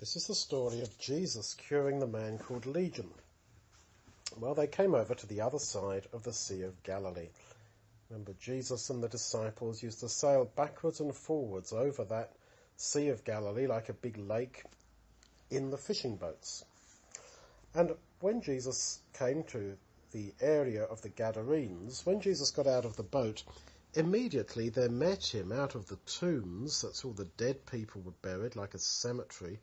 This is the story of Jesus curing the man called Legion. Well, they came over to the other side of the Sea of Galilee. Remember, Jesus and the disciples used to sail backwards and forwards over that Sea of Galilee like a big lake in the fishing boats. And when Jesus came to the area of the Gadarenes, when Jesus got out of the boat, immediately there met him out of the tombs, that's all the dead people were buried like a cemetery,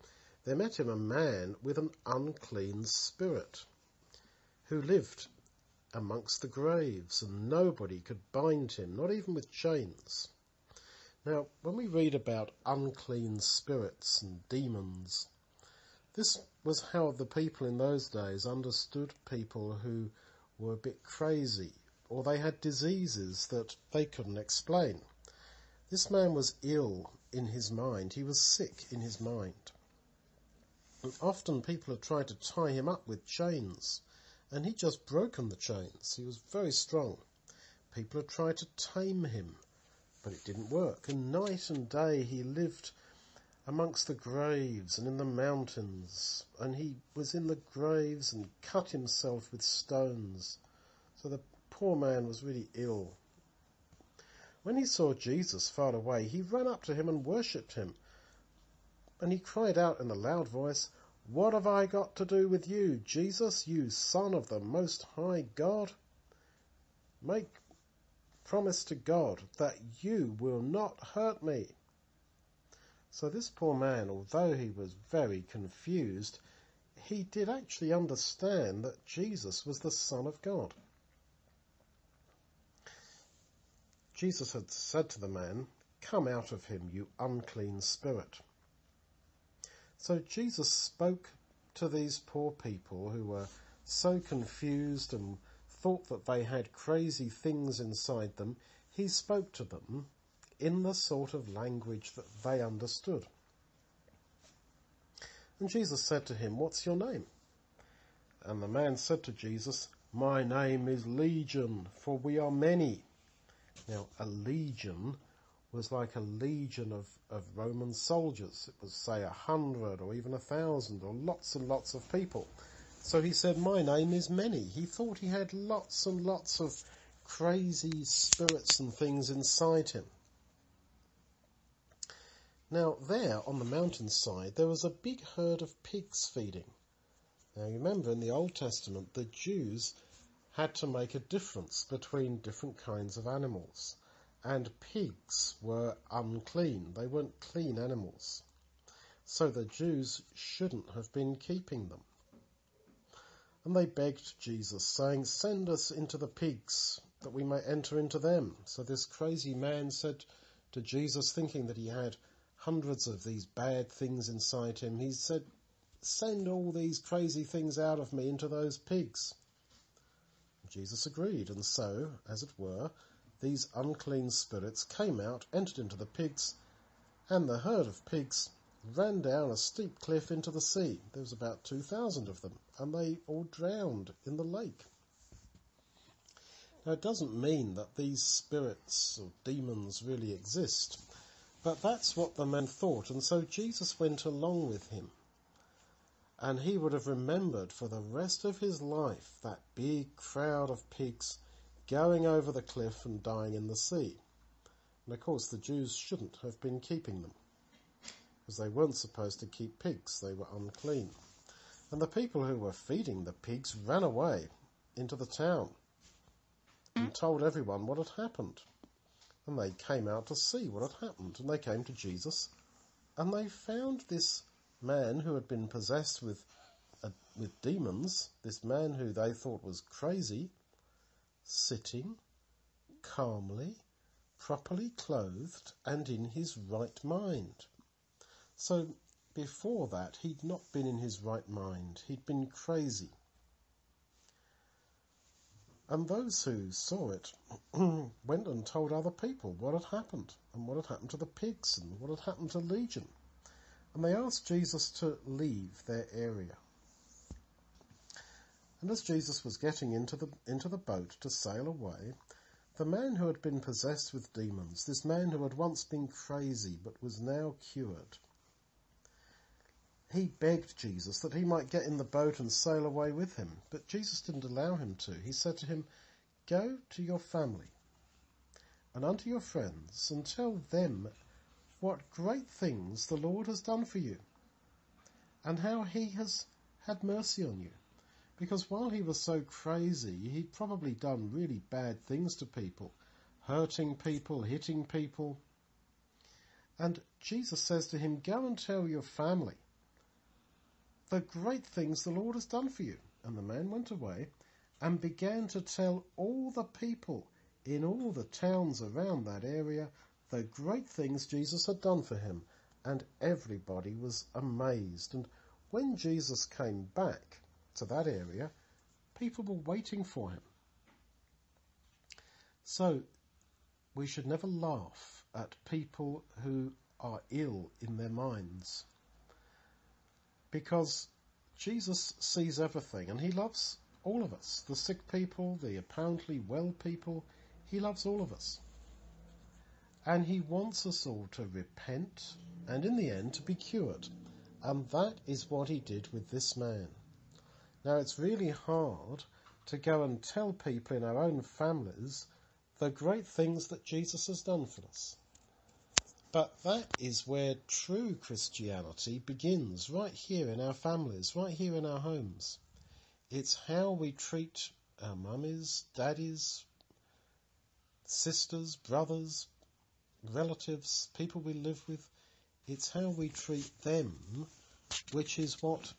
there met him a man with an unclean spirit who lived amongst the graves, and nobody could bind him, not even with chains. Now, when we read about unclean spirits and demons, this was how the people in those days understood people who were a bit crazy, or they had diseases that they couldn't explain. This man was ill in his mind. He was sick in his mind. And often people had tried to tie him up with chains, and he'd just broken the chains. He was very strong. People had tried to tame him, but it didn't work. And night and day he lived amongst the graves and in the mountains, and he was in the graves and cut himself with stones. So the poor man was really ill. When he saw Jesus far away, he ran up to him and worshipped him. And he cried out in a loud voice, "What have I got to do with you, Jesus, you Son of the Most High God? Make promise to God that you will not hurt me." So this poor man, although he was very confused, he did actually understand that Jesus was the Son of God. Jesus had said to the man, "Come out of him, you unclean spirit." So Jesus spoke to these poor people who were so confused and thought that they had crazy things inside them. He spoke to them in the sort of language that they understood. And Jesus said to him, "What's your name?" And the man said to Jesus, "My name is Legion, for we are many." Now, a legion was like a legion of Roman soldiers. It was, say, 100 or even 1,000 or lots and lots of people. So he said, "My name is many." He thought he had lots and lots of crazy spirits and things inside him. Now, there on the mountainside, there was a big herd of pigs feeding. Now, you remember in the Old Testament, the Jews had to make a difference between different kinds of animals. And pigs were unclean. They weren't clean animals. So the Jews shouldn't have been keeping them. And they begged Jesus, saying, "Send us into the pigs, that we may enter into them." So this crazy man said to Jesus, thinking that he had hundreds of these bad things inside him, he said, "Send all these crazy things out of me into those pigs." Jesus agreed, and so, as it were, these unclean spirits came out, entered into the pigs, and the herd of pigs ran down a steep cliff into the sea. There was about 2,000 of them, and they all drowned in the lake. Now, it doesn't mean that these spirits or demons really exist, but that's what the man thought, and so Jesus went along with him. And he would have remembered for the rest of his life that big crowd of pigs going over the cliff and dying in the sea. And of course the Jews shouldn't have been keeping them, because they weren't supposed to keep pigs. They were unclean. And the people who were feeding the pigs ran away into the town and told everyone what had happened. And they came out to see what had happened. And they came to Jesus, and they found this man who had been possessed with demons, this man who they thought was crazy, sitting calmly, properly clothed, and in his right mind. So before that, he'd not been in his right mind. He'd been crazy. And those who saw it went and told other people what had happened, and what had happened to the pigs, and what had happened to Legion. And they asked Jesus to leave their area. And as Jesus was getting into the boat to sail away, the man who had been possessed with demons, this man who had once been crazy but was now cured, he begged Jesus that he might get in the boat and sail away with him. But Jesus didn't allow him to. He said to him, "Go to your family and unto your friends and tell them what great things the Lord has done for you and how he has had mercy on you." Because while he was so crazy, he'd probably done really bad things to people, hurting people, hitting people. And Jesus says to him, "Go and tell your family the great things the Lord has done for you." And the man went away and began to tell all the people in all the towns around that area the great things Jesus had done for him. And everybody was amazed. And when Jesus came back to that area, people were waiting for him. So we should never laugh at people who are ill in their minds, because Jesus sees everything and he loves all of us, the sick people, the apparently well people. He loves all of us, and he wants us all to repent and in the end to be cured. And that is what he did with this man. Now, it's really hard to go and tell people in our own families the great things that Jesus has done for us. But that is where true Christianity begins, right here in our families, right here in our homes. It's how we treat our mummies, daddies, sisters, brothers, relatives, people we live with. It's how we treat them, which is what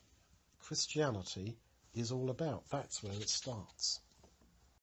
Christianity is all about. That's where it starts.